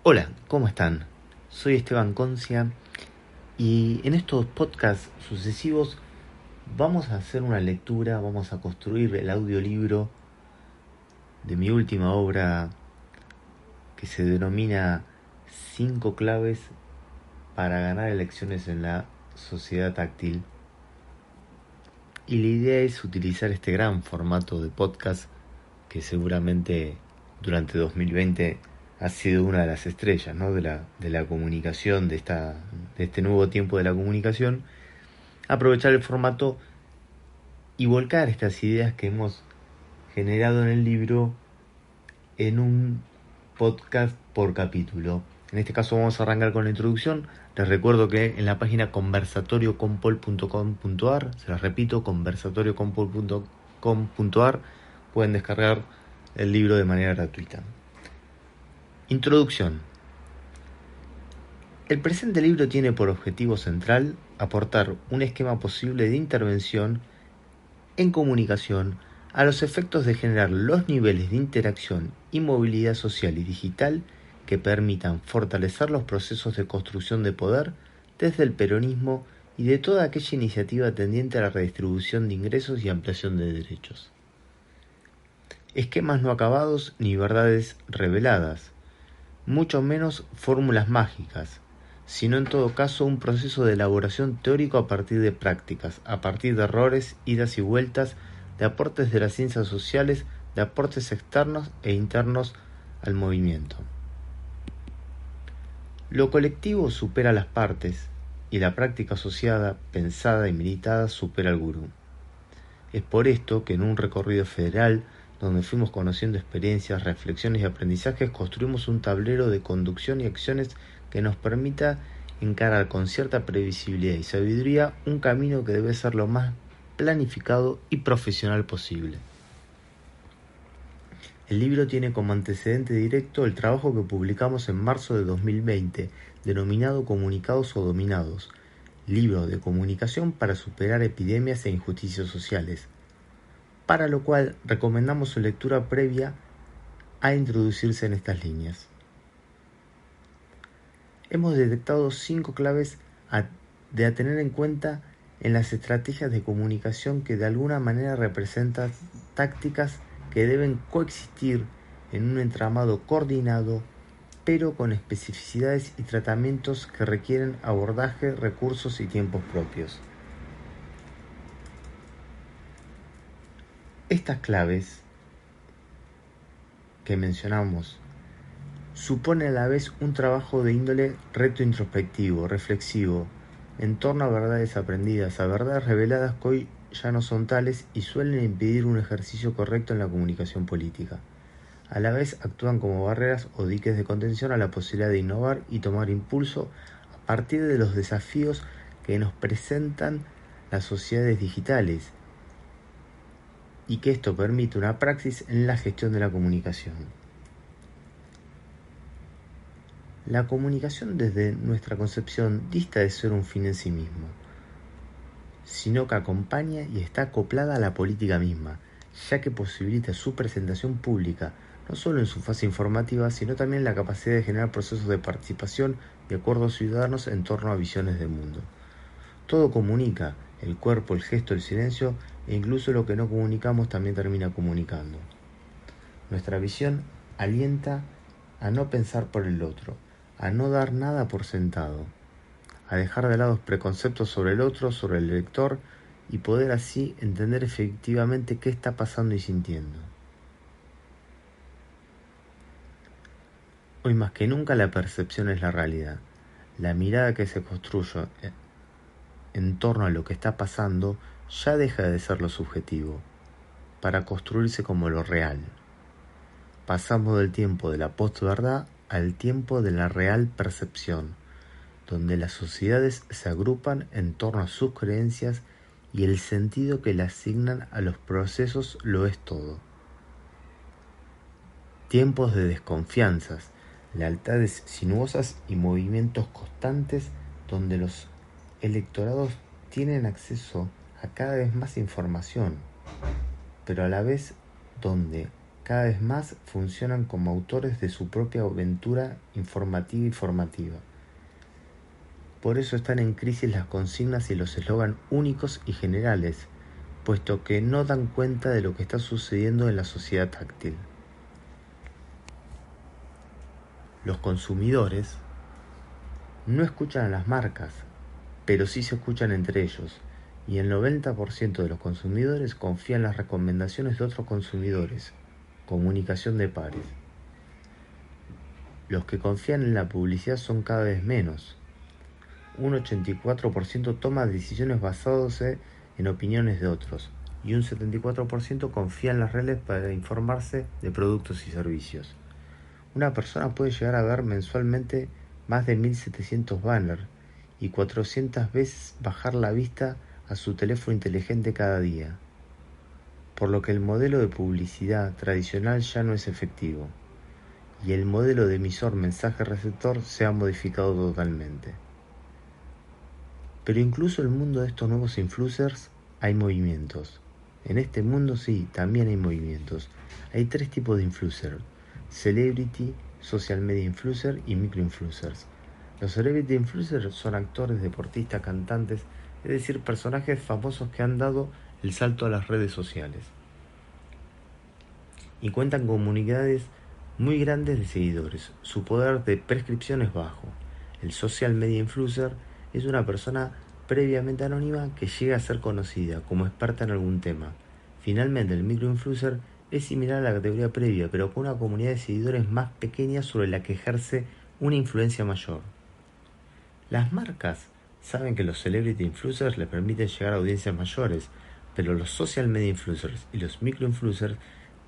Hola, ¿cómo están? Soy Esteban Concia y en estos podcasts sucesivos vamos a hacer una lectura, vamos a construir el audiolibro de mi última obra que se denomina 5 claves para ganar elecciones en la sociedad táctil. Y la idea es utilizar este gran formato de podcast que seguramente durante 2020 ha sido una de las estrellas, ¿no? de la comunicación, de este nuevo tiempo de la comunicación, aprovechar el formato y volcar estas ideas que hemos generado en el libro en un podcast por capítulo. En este caso vamos a arrancar con la introducción. Les recuerdo que en la página conversatorioconpol.com.ar, se las repito, conversatorioconpol.com.ar, pueden descargar el libro de manera gratuita. Introducción. El presente libro tiene por objetivo central aportar un esquema posible de intervención en comunicación a los efectos de generar los niveles de interacción y movilidad social y digital que permitan fortalecer los procesos de construcción de poder desde el peronismo y de toda aquella iniciativa tendiente a la redistribución de ingresos y ampliación de derechos. Esquemas no acabados ni verdades reveladas, mucho menos fórmulas mágicas, sino en todo caso un proceso de elaboración teórico a partir de prácticas, a partir de errores, idas y vueltas, de aportes de las ciencias sociales, de aportes externos e internos al movimiento. Lo colectivo supera las partes y la práctica asociada, pensada y militada supera al gurú. Es por esto que en un recorrido federal, donde fuimos conociendo experiencias, reflexiones y aprendizajes, construimos un tablero de conducción y acciones que nos permita encarar con cierta previsibilidad y sabiduría un camino que debe ser lo más planificado y profesional posible. El libro tiene como antecedente directo el trabajo que publicamos en marzo de 2020, denominado Comunicados o Dominados, libro de comunicación para superar epidemias e injusticias sociales, para lo cual recomendamos su lectura previa a introducirse en estas líneas. Hemos detectado 5 claves a tener en cuenta en las estrategias de comunicación que de alguna manera representan tácticas que deben coexistir en un entramado coordinado, pero con especificidades y tratamientos que requieren abordaje, recursos y tiempos propios. Estas claves que mencionamos supone a la vez un trabajo de índole retrointrospectivo, reflexivo, en torno a verdades aprendidas, a verdades reveladas que hoy ya no son tales y suelen impedir un ejercicio correcto en la comunicación política. A la vez actúan como barreras o diques de contención a la posibilidad de innovar y tomar impulso a partir de los desafíos que nos presentan las sociedades digitales y que esto permite una praxis en la gestión de la comunicación. La comunicación desde nuestra concepción dista de ser un fin en sí mismo, sino que acompaña y está acoplada a la política misma, ya que posibilita su presentación pública, no solo en su fase informativa, sino también en la capacidad de generar procesos de participación y acuerdos ciudadanos en torno a visiones de mundo. Todo comunica, el cuerpo, el gesto, el silencio, e incluso lo que no comunicamos también termina comunicando. Nuestra visión alienta a no pensar por el otro, a no dar nada por sentado, a dejar de lado preconceptos sobre el otro, sobre el lector, y poder así entender efectivamente qué está pasando y sintiendo. Hoy más que nunca la percepción es la realidad. La mirada que se construye en torno a lo que está pasando ya deja de ser lo subjetivo, para construirse como lo real. Pasamos del tiempo de la postverdad al tiempo de la real percepción, donde las sociedades se agrupan en torno a sus creencias y el sentido que le asignan a los procesos lo es todo. Tiempos de desconfianzas, lealtades sinuosas y movimientos constantes donde los electorados tienen acceso a cada vez más información, pero a la vez donde cada vez más funcionan como autores de su propia aventura informativa y formativa. Por eso están en crisis las consignas y los eslogan únicos y generales, puesto que no dan cuenta de lo que está sucediendo en la sociedad táctil. Los consumidores no escuchan a las marcas, pero sí se escuchan entre ellos, y el 90% de los consumidores confía en las recomendaciones de otros consumidores, comunicación de pares. Los que confían en la publicidad son cada vez menos. Un 84% toma decisiones basándose en opiniones de otros, y un 74% confía en las redes para informarse de productos y servicios. Una persona puede llegar a ver mensualmente más de 1700 banners y 400 veces bajar la vista a su teléfono inteligente cada día, por lo que el modelo de publicidad tradicional ya no es efectivo, y el modelo de emisor mensaje-receptor se ha modificado totalmente. Pero incluso en el mundo de estos nuevos influencers hay movimientos. En este mundo sí, también hay movimientos. Hay 3 tipos de influencers: celebrity, social media influencer y microinfluencers. Los celebrity influencers son actores, deportistas, cantantes, es decir, personajes famosos que han dado el salto a las redes sociales y cuentan con comunidades muy grandes de seguidores. Su poder de prescripción es bajo. El social media influencer es una persona previamente anónima que llega a ser conocida como experta en algún tema. Finalmente, el microinfluencer es similar a la categoría previa, pero con una comunidad de seguidores más pequeña sobre la que ejerce una influencia mayor. Las marcas saben que los celebrity influencers les permiten llegar a audiencias mayores, pero los social media influencers y los microinfluencers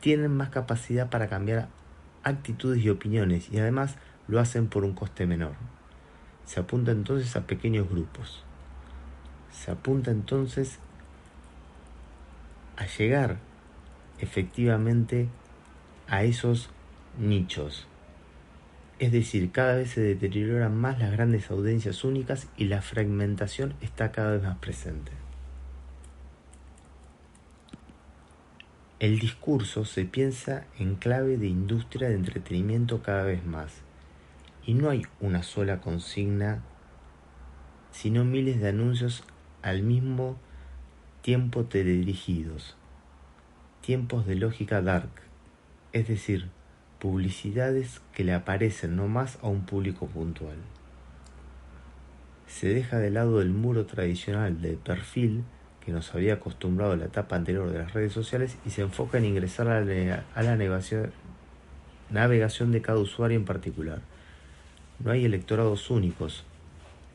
tienen más capacidad para cambiar actitudes y opiniones, y además lo hacen por un coste menor. Se apunta entonces a pequeños grupos. Se apunta entonces a llegar efectivamente a esos nichos. Es decir, cada vez se deterioran más las grandes audiencias únicas y la fragmentación está cada vez más presente. El discurso se piensa en clave de industria de entretenimiento cada vez más, y no hay una sola consigna, sino miles de anuncios al mismo tiempo teledirigidos, tiempos de lógica dark, es decir, publicidades que le aparecen no más a un público puntual. Se deja de lado el muro tradicional de perfil que nos había acostumbrado a la etapa anterior de las redes sociales y se enfoca en ingresar a la navegación de cada usuario en particular. No hay electorados únicos,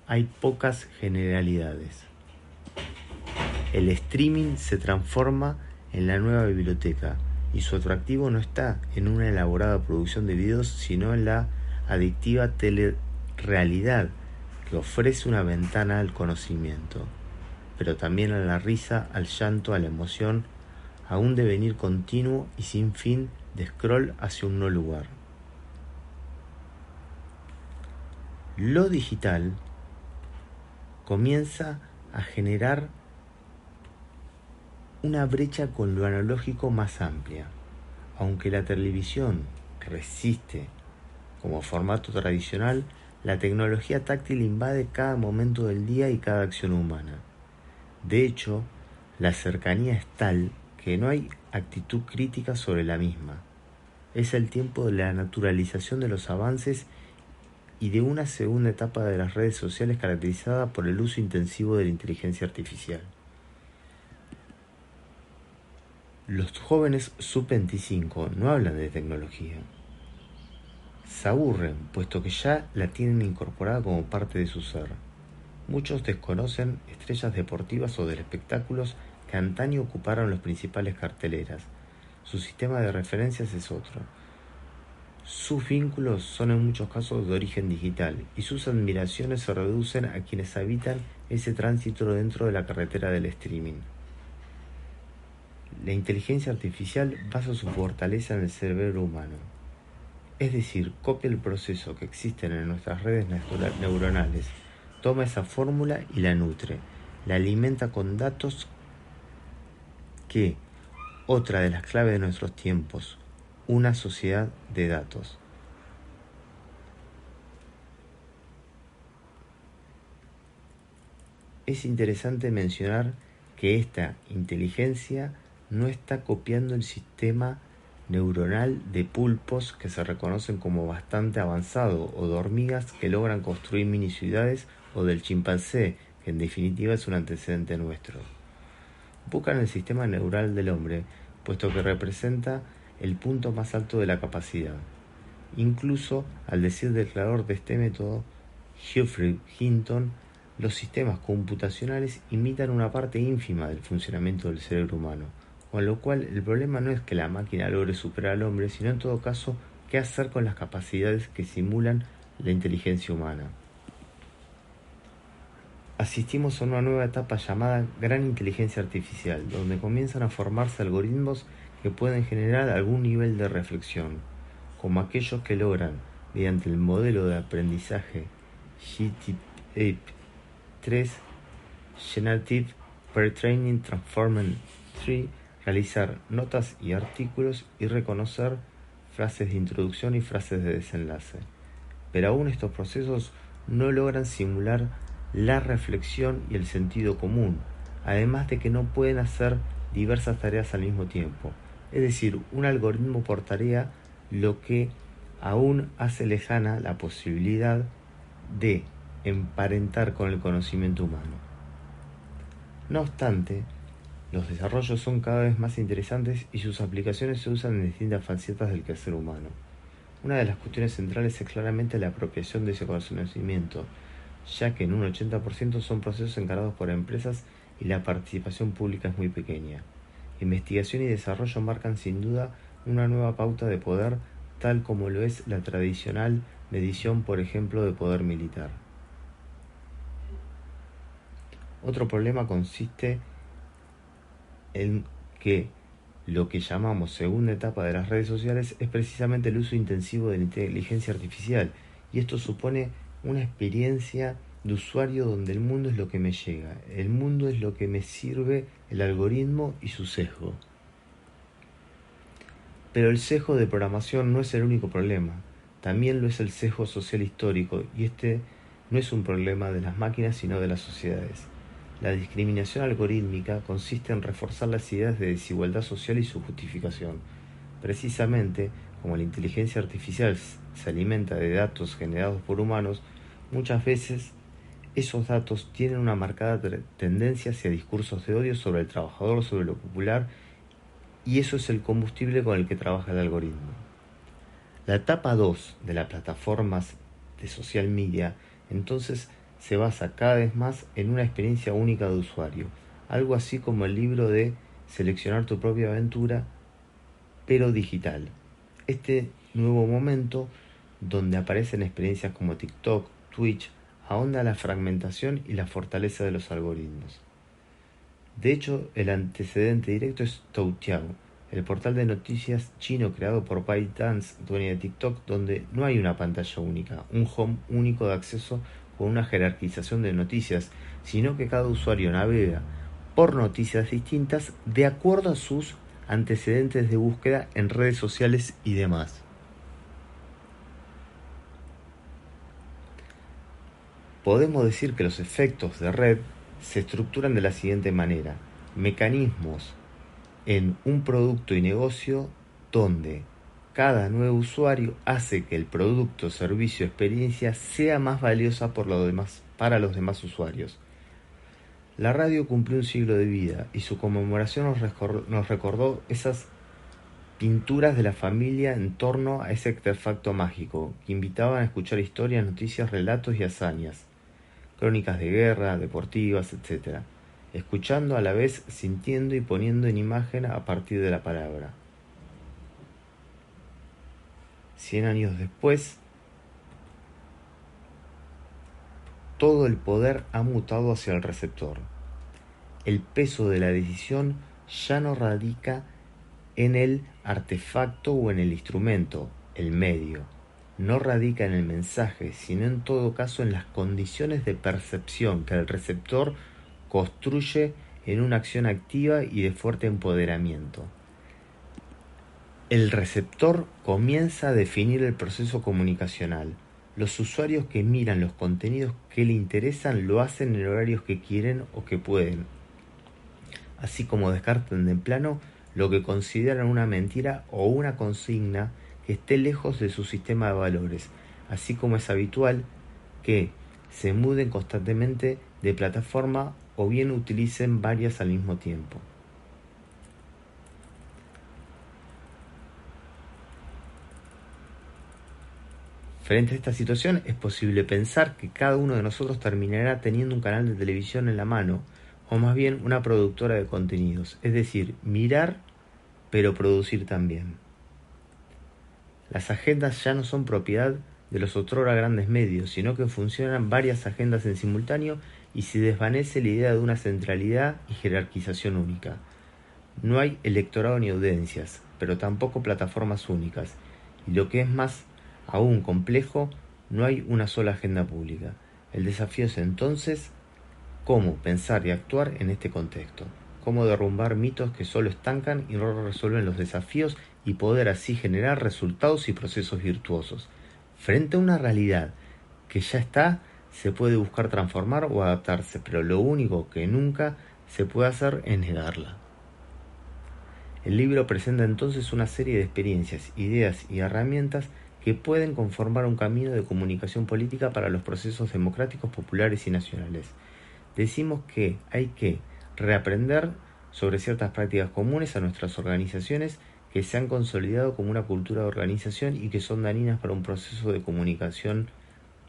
hay pocas generalidades. El streaming se transforma en la nueva biblioteca y su atractivo no está en una elaborada producción de videos, sino en la adictiva telerrealidad que ofrece una ventana al conocimiento, pero también a la risa, al llanto, a la emoción, a un devenir continuo y sin fin de scroll hacia un no lugar. Lo digital comienza a generar una brecha con lo analógico más amplia. Aunque la televisión resiste como formato tradicional, la tecnología táctil invade cada momento del día y cada acción humana. De hecho, la cercanía es tal que no hay actitud crítica sobre la misma. Es el tiempo de la naturalización de los avances y de una segunda etapa de las redes sociales caracterizada por el uso intensivo de la inteligencia artificial. Los jóvenes sub-25 no hablan de tecnología. Se aburren, puesto que ya la tienen incorporada como parte de su ser. Muchos desconocen estrellas deportivas o de espectáculos que antaño ocuparon las principales carteleras. Su sistema de referencias es otro. Sus vínculos son en muchos casos de origen digital y sus admiraciones se reducen a quienes habitan ese tránsito dentro de la carretera del streaming. La inteligencia artificial basa su fortaleza en el cerebro humano, es decir, copia el proceso que existen en nuestras redes neuronales, toma esa fórmula y la nutre, la alimenta con datos que, otra de las claves de nuestros tiempos, una sociedad de datos. Es interesante mencionar que esta inteligencia no está copiando el sistema neuronal de pulpos que se reconocen como bastante avanzado, o de hormigas que logran construir mini ciudades, o del chimpancé, que en definitiva es un antecedente nuestro. Buscan el sistema neural del hombre, puesto que representa el punto más alto de la capacidad. Incluso, al decir del creador de este método, Geoffrey Hinton, los sistemas computacionales imitan una parte ínfima del funcionamiento del cerebro humano, con lo cual el problema no es que la máquina logre superar al hombre, sino en todo caso qué hacer con las capacidades que simulan la inteligencia humana. Asistimos a una nueva etapa llamada Gran Inteligencia Artificial, donde comienzan a formarse algoritmos que pueden generar algún nivel de reflexión, como aquellos que logran, mediante el modelo de aprendizaje GPT-3 Generative Pre-Training Transformer 3, realizar notas y artículos y reconocer frases de introducción y frases de desenlace. Pero aún estos procesos no logran simular la reflexión y el sentido común, además de que no pueden hacer diversas tareas al mismo tiempo. Es decir, un algoritmo por tarea, lo que aún hace lejana la posibilidad de emparentar con el conocimiento humano. No obstante, los desarrollos son cada vez más interesantes y sus aplicaciones se usan en distintas facetas del quehacer humano. Una de las cuestiones centrales es claramente la apropiación de ese conocimiento, ya que en un 80% son procesos encargados por empresas y la participación pública es muy pequeña. Investigación y desarrollo marcan sin duda una nueva pauta de poder, tal como lo es la tradicional medición, por ejemplo, de poder militar. Otro problema consiste en que lo que llamamos segunda etapa de las redes sociales es precisamente el uso intensivo de la inteligencia artificial, y esto supone una experiencia de usuario donde el mundo es lo que me llega, el mundo es lo que me sirve el algoritmo y su sesgo. Pero el sesgo de programación no es el único problema, también lo es el sesgo social histórico, y este no es un problema de las máquinas sino de las sociedades. La discriminación algorítmica consiste en reforzar las ideas de desigualdad social y su justificación. Precisamente, como la inteligencia artificial se alimenta de datos generados por humanos, muchas veces esos datos tienen una marcada tendencia hacia discursos de odio sobre el trabajador, sobre lo popular, y eso es el combustible con el que trabaja el algoritmo. La etapa 2 de las plataformas de social media, entonces, se basa cada vez más en una experiencia única de usuario, algo así como el libro de Seleccionar tu propia aventura, pero digital. Este nuevo momento, donde aparecen experiencias como TikTok, Twitch, ahonda la fragmentación y la fortaleza de los algoritmos. De hecho, el antecedente directo es Toutiao, el portal de noticias chino creado por ByteDance, dueña de TikTok, donde no hay una pantalla única, un home único de acceso con una jerarquización de noticias, sino que cada usuario navega por noticias distintas de acuerdo a sus antecedentes de búsqueda en redes sociales y demás. Podemos decir que los efectos de red se estructuran de la siguiente manera: mecanismos en un producto y negocio donde cada nuevo usuario hace que el producto, servicio o experiencia sea más valiosa para los demás usuarios. La radio cumplió un siglo de vida y su conmemoración nos recordó esas pinturas de la familia en torno a ese artefacto mágico que invitaban a escuchar historias, noticias, relatos y hazañas, crónicas de guerra, deportivas, etc., escuchando a la vez, sintiendo y poniendo en imagen a partir de la palabra. 100 años después, todo el poder ha mutado hacia el receptor. El peso de la decisión ya no radica en el artefacto o en el instrumento, el medio. No radica en el mensaje, sino en todo caso en las condiciones de percepción que el receptor construye en una acción activa y de fuerte empoderamiento. El receptor comienza a definir el proceso comunicacional. Los usuarios que miran los contenidos que le interesan lo hacen en horarios que quieren o que pueden, así como descartan de plano lo que consideran una mentira o una consigna que esté lejos de su sistema de valores, así como es habitual que se muden constantemente de plataforma o bien utilicen varias al mismo tiempo. Frente a esta situación, es posible pensar que cada uno de nosotros terminará teniendo un canal de televisión en la mano, o más bien una productora de contenidos, es decir, mirar pero producir también. Las agendas ya no son propiedad de los otrora grandes medios, sino que funcionan varias agendas en simultáneo y se desvanece la idea de una centralidad y jerarquización única. No hay electorado ni audiencias, pero tampoco plataformas únicas, y lo que es más aún complejo, no hay una sola agenda pública. El desafío es entonces cómo pensar y actuar en este contexto, cómo derrumbar mitos que solo estancan y no resuelven los desafíos y poder así generar resultados y procesos virtuosos. Frente a una realidad que ya está, se puede buscar transformar o adaptarse, pero lo único que nunca se puede hacer es negarla. El libro presenta entonces una serie de experiencias, ideas y herramientas que pueden conformar un camino de comunicación política para los procesos democráticos, populares y nacionales. Decimos que hay que reaprender sobre ciertas prácticas comunes a nuestras organizaciones que se han consolidado como una cultura de organización y que son dañinas para un proceso de comunicación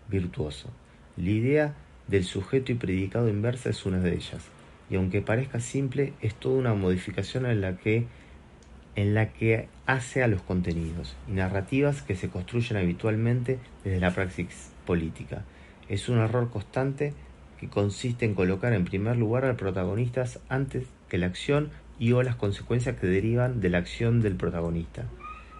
virtuoso. La idea del sujeto y predicado inversa es una de ellas, y aunque parezca simple, es toda una modificación en la que hace a los contenidos y narrativas que se construyen habitualmente desde la praxis política. Es un error constante que consiste en colocar en primer lugar al protagonista antes que la acción y o las consecuencias que derivan de la acción del protagonista.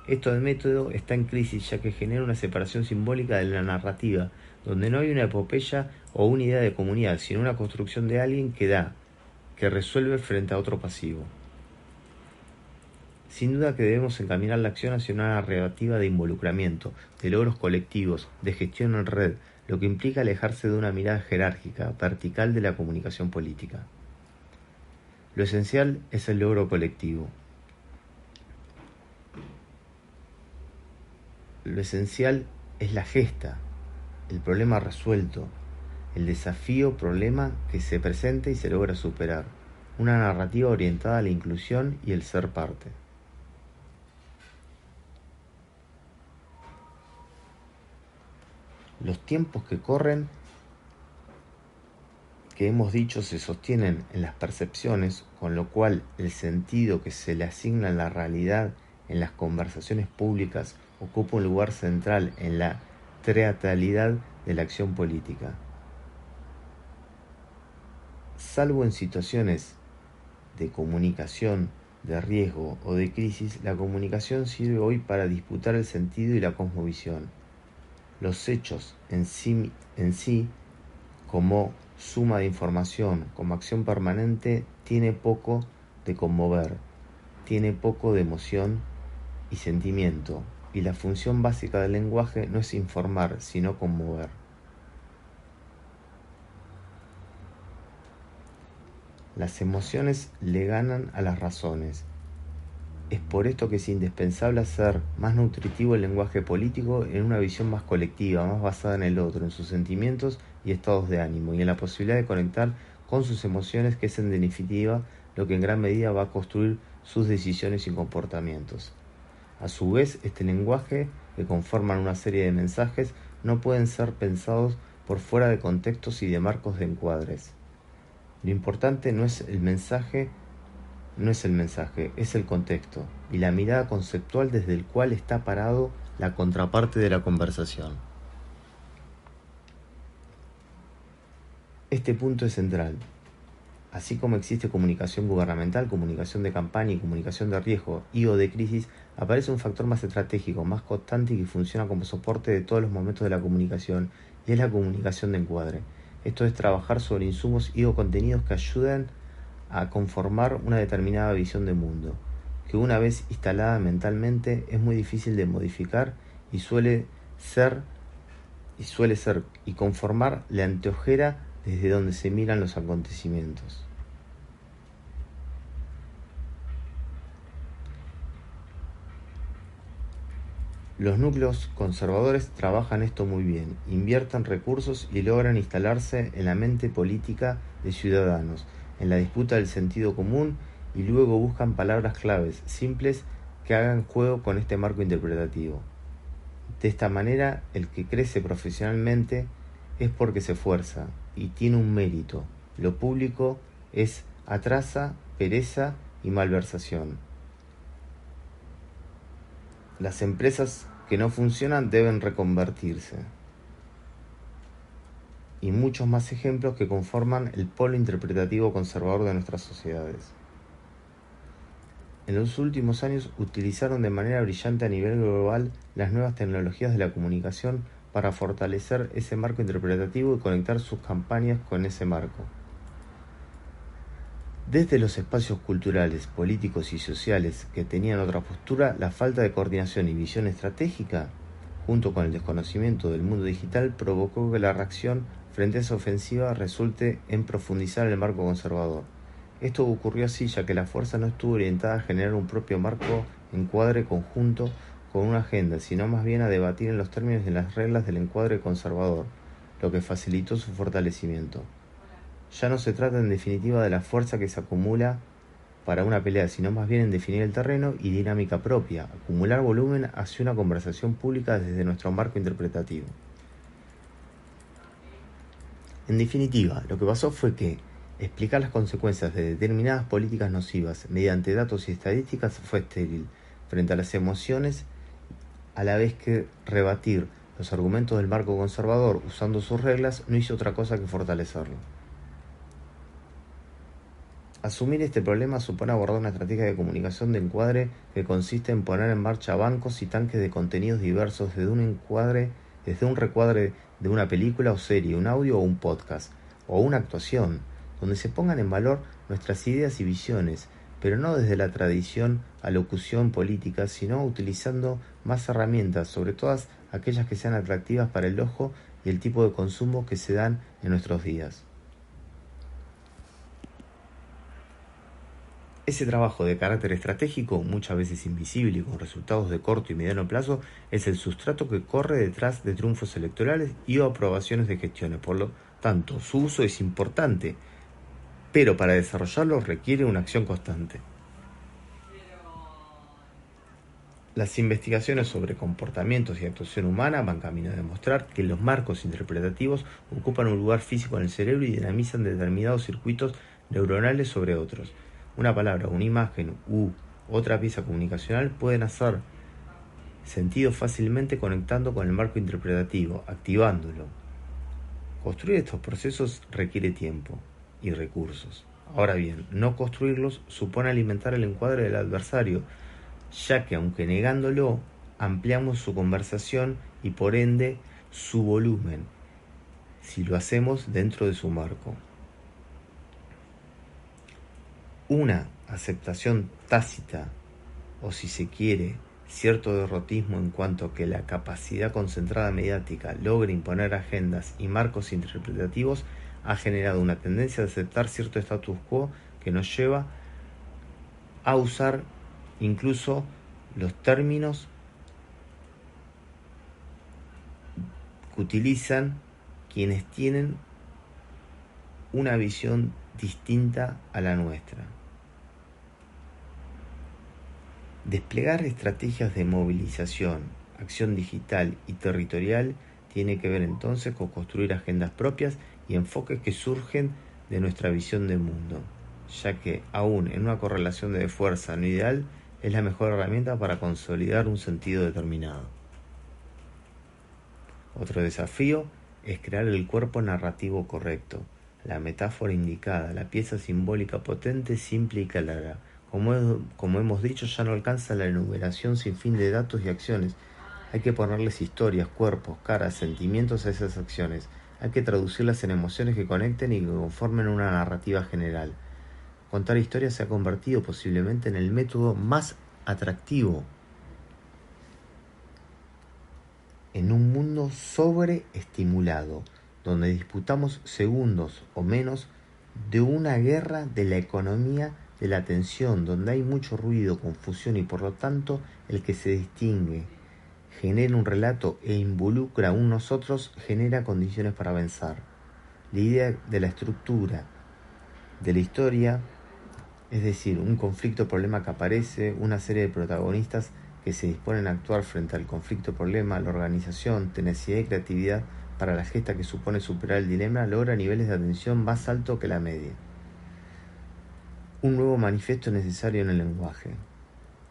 Esto de método está en crisis ya que genera una separación simbólica de la narrativa, donde no hay una epopeya o una idea de comunidad, sino una construcción de alguien que resuelve frente a otro pasivo. Sin duda que debemos encaminar la acción hacia una narrativa de involucramiento, de logros colectivos, de gestión en red, lo que implica alejarse de una mirada jerárquica, vertical de la comunicación política. Lo esencial es el logro colectivo. Lo esencial es la gesta, el problema resuelto, el desafío-problema que se presenta y se logra superar, una narrativa orientada a la inclusión y el ser parte. Los tiempos que corren, que hemos dicho, se sostienen en las percepciones, con lo cual el sentido que se le asigna a la realidad en las conversaciones públicas ocupa un lugar central en la teatralidad de la acción política. Salvo en situaciones de comunicación, de riesgo o de crisis, la comunicación sirve hoy para disputar el sentido y la cosmovisión. Los hechos en sí, como suma de información, como acción permanente, tiene poco de conmover, tiene poco de emoción y sentimiento, y la función básica del lenguaje no es informar, sino conmover. Las emociones le ganan a las razones. Es por esto que es indispensable hacer más nutritivo el lenguaje político en una visión más colectiva, más basada en el otro, en sus sentimientos y estados de ánimo, y en la posibilidad de conectar con sus emociones, que es en definitiva lo que en gran medida va a construir sus decisiones y comportamientos. A su vez, este lenguaje, que conforman una serie de mensajes, no pueden ser pensados por fuera de contextos y de marcos de encuadres. Lo importante no es el mensaje, es el contexto y la mirada conceptual desde el cual está parado la contraparte de la conversación. Este punto es central. Así como existe comunicación gubernamental, comunicación de campaña y comunicación de riesgo y o de crisis, aparece un factor más estratégico, más constante y que funciona como soporte de todos los momentos de la comunicación, y es la comunicación de encuadre. Esto es trabajar sobre insumos y o contenidos que ayuden a conformar una determinada visión de mundo. que una vez instalada mentalmente es muy difícil de modificar y suele ser y conformar la anteojera desde donde se miran los acontecimientos. Los núcleos conservadores trabajan esto muy bien, invierten recursos y logran instalarse en la mente política de ciudadanos, en la disputa del sentido común, y luego buscan palabras claves, simples, que hagan juego con este marco interpretativo. De esta manera, el que crece profesionalmente es porque se esfuerza y tiene un mérito. Lo público es atrasa, pereza y malversación. Las empresas que no funcionan deben reconvertirse. Y muchos más ejemplos que conforman el polo interpretativo conservador de nuestras sociedades. En los últimos años utilizaron de manera brillante a nivel global las nuevas tecnologías de la comunicación para fortalecer ese marco interpretativo y conectar sus campañas con ese marco. Desde los espacios culturales, políticos y sociales que tenían otra postura, la falta de coordinación y visión estratégica, junto con el desconocimiento del mundo digital, provocó que la reacción frente a esa ofensiva resulte en profundizar el marco conservador. Esto ocurrió así ya que la fuerza no estuvo orientada a generar un propio marco encuadre conjunto con una agenda, sino más bien a debatir en los términos y en las reglas del encuadre conservador, lo que facilitó su fortalecimiento. Ya no se trata en definitiva de la fuerza que se acumula para una pelea, sino más bien en definir el terreno y dinámica propia, acumular volumen hacia una conversación pública desde nuestro marco interpretativo. En definitiva, lo que pasó fue que explicar las consecuencias de determinadas políticas nocivas mediante datos y estadísticas fue estéril frente a las emociones, a la vez que rebatir los argumentos del marco conservador usando sus reglas no hizo otra cosa que fortalecerlo. Asumir este problema supone abordar una estrategia de comunicación de encuadre que consiste en poner en marcha bancos y tanques de contenidos diversos desde un recuadre de una película o serie, un audio o un podcast, o una actuación, donde se pongan en valor nuestras ideas y visiones, pero no desde la tradición alocución política, sino utilizando más herramientas, sobre todas aquellas que sean atractivas para el ojo y el tipo de consumo que se dan en nuestros días. Ese trabajo de carácter estratégico, muchas veces invisible y con resultados de corto y mediano plazo, es el sustrato que corre detrás de triunfos electorales y o aprobaciones de gestiones. Por lo tanto, su uso es importante, pero para desarrollarlo requiere una acción constante. Las investigaciones sobre comportamientos y actuación humana van camino a demostrar que los marcos interpretativos ocupan un lugar físico en el cerebro y dinamizan determinados circuitos neuronales sobre otros. Una palabra, una imagen u otra pieza comunicacional pueden hacer sentido fácilmente conectando con el marco interpretativo, activándolo. Construir estos procesos requiere tiempo y recursos. Ahora bien, no construirlos supone alimentar el encuadre del adversario, ya que aunque negándolo, ampliamos su conversación y por ende su volumen, si lo hacemos dentro de su marco. Una aceptación tácita, o si se quiere, cierto derrotismo en cuanto a que la capacidad concentrada mediática logre imponer agendas y marcos interpretativos, ha generado una tendencia a aceptar cierto status quo que nos lleva a usar incluso los términos que utilizan quienes tienen una visión distinta a la nuestra. Desplegar estrategias de movilización, acción digital y territorial tiene que ver entonces con construir agendas propias y enfoques que surgen de nuestra visión del mundo, ya que aún en una correlación de fuerza no ideal es la mejor herramienta para consolidar un sentido determinado. Otro desafío es crear el cuerpo narrativo correcto, la metáfora indicada, la pieza simbólica potente, simple y clara. Como hemos dicho, ya no alcanza la enumeración sin fin de datos y acciones. Hay que ponerles historias, cuerpos, caras, sentimientos a esas acciones. Hay que traducirlas en emociones que conecten y que conformen una narrativa general. Contar historias se ha convertido posiblemente en el método más atractivo en un mundo sobreestimulado, donde disputamos segundos o menos de una guerra de la economía de la atención, donde hay mucho ruido, confusión y por lo tanto el que se distingue, genera un relato e involucra a unos otros, genera condiciones para avanzar. La idea de la estructura de la historia, es decir, un conflicto-problema que aparece, una serie de protagonistas que se disponen a actuar frente al conflicto-problema, la organización, tenacidad y creatividad para la gesta que supone superar el dilema, logra niveles de atención más altos que la media. Un nuevo manifiesto es necesario en el lenguaje.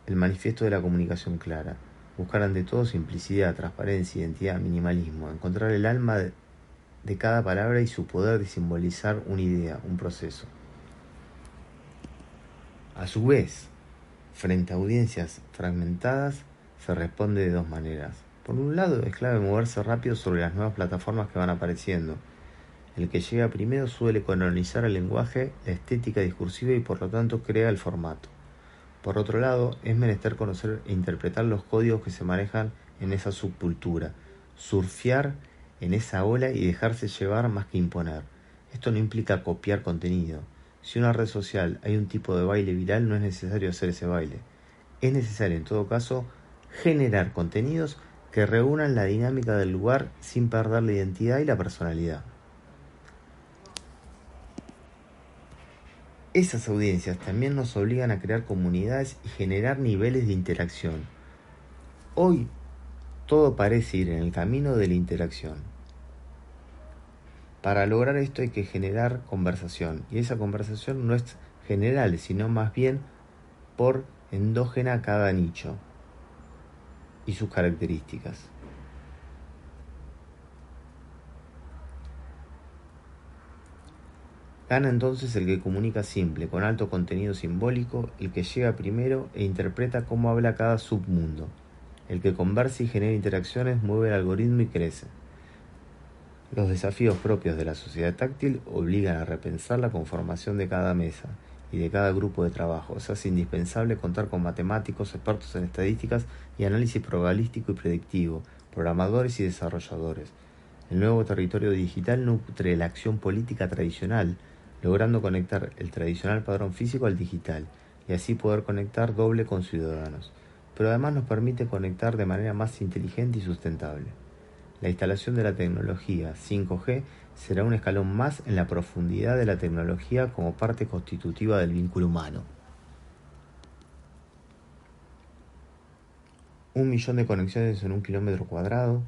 El manifiesto de la comunicación clara. Buscar ante todo simplicidad, transparencia, identidad, minimalismo. Encontrar el alma de cada palabra y su poder de simbolizar una idea, un proceso. A su vez, frente a audiencias fragmentadas, se responde de dos maneras. Por un lado, es clave moverse rápido sobre las nuevas plataformas que van apareciendo. El que llega primero suele colonizar el lenguaje, la estética discursiva y por lo tanto crea el formato. Por otro lado, es menester conocer e interpretar los códigos que se manejan en esa subcultura, surfear en esa ola y dejarse llevar más que imponer. Esto no implica copiar contenido. Si en una red social hay un tipo de baile viral, no es necesario hacer ese baile. Es necesario, en todo caso, generar contenidos que reúnan la dinámica del lugar sin perder la identidad y la personalidad. Esas audiencias también nos obligan a crear comunidades y generar niveles de interacción. Hoy todo parece ir en el camino de la interacción. Para lograr esto hay que generar conversación, y esa conversación no es general, sino más bien por endógena a cada nicho y sus características. Gana entonces el que comunica simple, con alto contenido simbólico, el que llega primero e interpreta cómo habla cada submundo. El que conversa y genera interacciones mueve el algoritmo y crece. Los desafíos propios de la sociedad táctil obligan a repensar la conformación de cada mesa y de cada grupo de trabajo. Se hace indispensable contar con matemáticos, expertos en estadísticas y análisis probabilístico y predictivo, programadores y desarrolladores. El nuevo territorio digital nutre la acción política tradicional, logrando conectar el tradicional padrón físico al digital, y así poder conectar doble con ciudadanos. Pero además nos permite conectar de manera más inteligente y sustentable. La instalación de la tecnología 5G será un escalón más en la profundidad de la tecnología como parte constitutiva del vínculo humano. 1.000.000 de conexiones en 1 kilómetro cuadrado,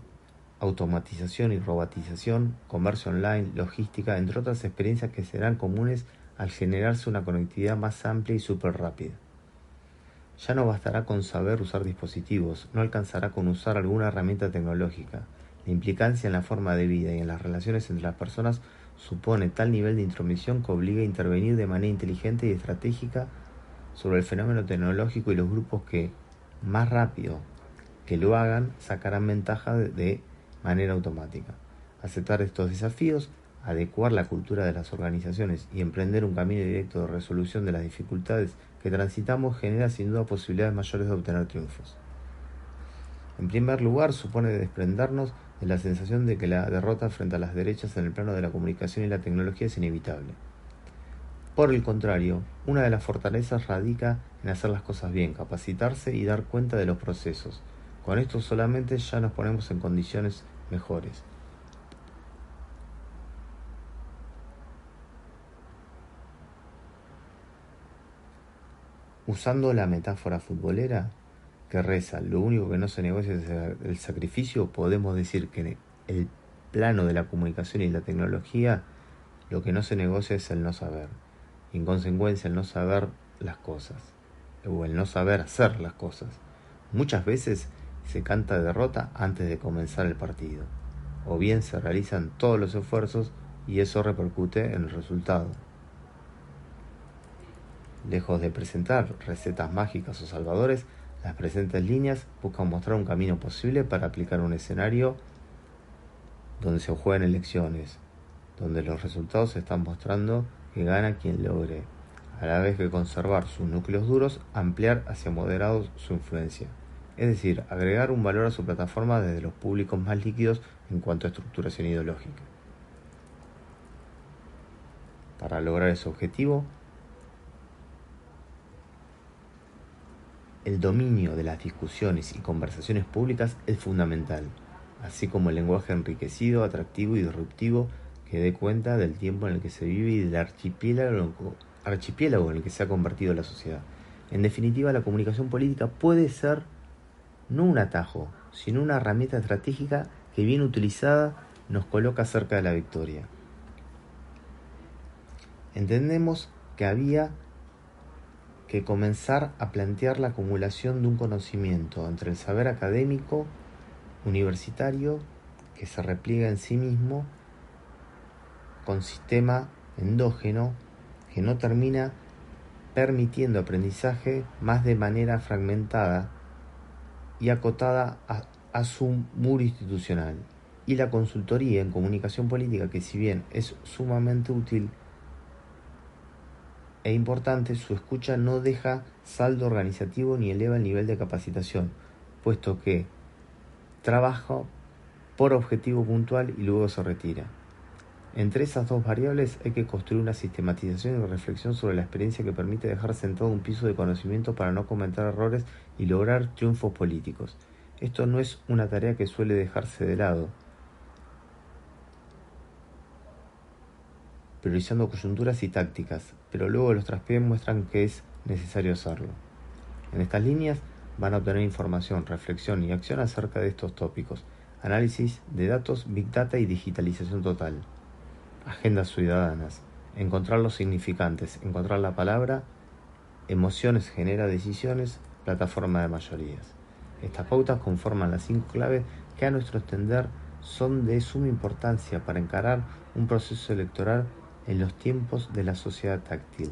automatización y robotización, comercio online, logística, entre otras experiencias que serán comunes al generarse una conectividad más amplia y súper rápida. Ya no bastará con saber usar dispositivos, no alcanzará con usar alguna herramienta tecnológica. La implicancia en la forma de vida y en las relaciones entre las personas supone tal nivel de intromisión que obliga a intervenir de manera inteligente y estratégica sobre el fenómeno tecnológico, y los grupos que más rápido que lo hagan sacarán ventaja de manera automática. Aceptar estos desafíos, adecuar la cultura de las organizaciones y emprender un camino directo de resolución de las dificultades que transitamos genera sin duda posibilidades mayores de obtener triunfos. En primer lugar, supone desprendernos de la sensación de que la derrota frente a las derechas en el plano de la comunicación y la tecnología es inevitable. Por el contrario, una de las fortalezas radica en hacer las cosas bien, capacitarse y dar cuenta de los procesos. Con esto solamente ya nos ponemos en condiciones mejores. Usando la metáfora futbolera que reza, lo único que no se negocia es el sacrificio, podemos decir que en el plano de la comunicación y la tecnología, lo que no se negocia es el no saber. Y en consecuencia, el no saber las cosas, o el no saber hacer las cosas. Muchas veces se canta derrota antes de comenzar el partido, o bien se realizan todos los esfuerzos y eso repercute en el resultado. Lejos de presentar recetas mágicas o salvadores, las presentes líneas buscan mostrar un camino posible para aplicar un escenario donde se juegan elecciones, donde los resultados están mostrando que gana quien logre a la vez que conservar sus núcleos duros, ampliar hacia moderados su influencia. Es decir, agregar un valor a su plataforma desde los públicos más líquidos en cuanto a estructuración ideológica. Para lograr ese objetivo, el dominio de las discusiones y conversaciones públicas es fundamental, así como el lenguaje enriquecido, atractivo y disruptivo que dé cuenta del tiempo en el que se vive y del archipiélago en el que se ha convertido la sociedad. En definitiva, la comunicación política puede ser no un atajo, sino una herramienta estratégica que bien utilizada nos coloca cerca de la victoria. Entendemos que había que comenzar a plantear la acumulación de un conocimiento entre el saber académico, universitario, que se repliega en sí mismo, con sistema endógeno, que no termina permitiendo aprendizaje más de manera fragmentada y acotada a su muro institucional, y la consultoría en comunicación política, que si bien es sumamente útil e importante, su escucha no deja saldo organizativo ni eleva el nivel de capacitación, puesto que trabaja por objetivo puntual y luego se retira. Entre esas dos variables hay que construir una sistematización y reflexión sobre la experiencia que permite dejar sentado un piso de conocimiento para no cometer errores y lograr triunfos políticos. Esto no es una tarea que suele dejarse de lado, priorizando coyunturas y tácticas, pero luego los traspiés muestran que es necesario hacerlo. En estas líneas van a obtener información, reflexión y acción acerca de estos tópicos: análisis de datos, big data y digitalización total, agendas ciudadanas, encontrar los significantes, encontrar la palabra, emociones genera decisiones, plataforma de mayorías. Estas pautas conforman las 5 claves que a nuestro entender son de suma importancia para encarar un proceso electoral en los tiempos de la sociedad táctil,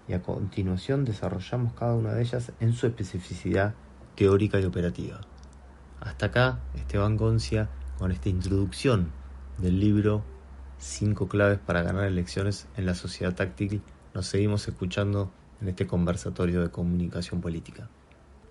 y a continuación desarrollamos cada una de ellas en su especificidad teórica y operativa. Hasta acá Esteban Concia con esta introducción del libro 5 claves para ganar elecciones en la sociedad táctil. Nos seguimos escuchando en este conversatorio de comunicación política.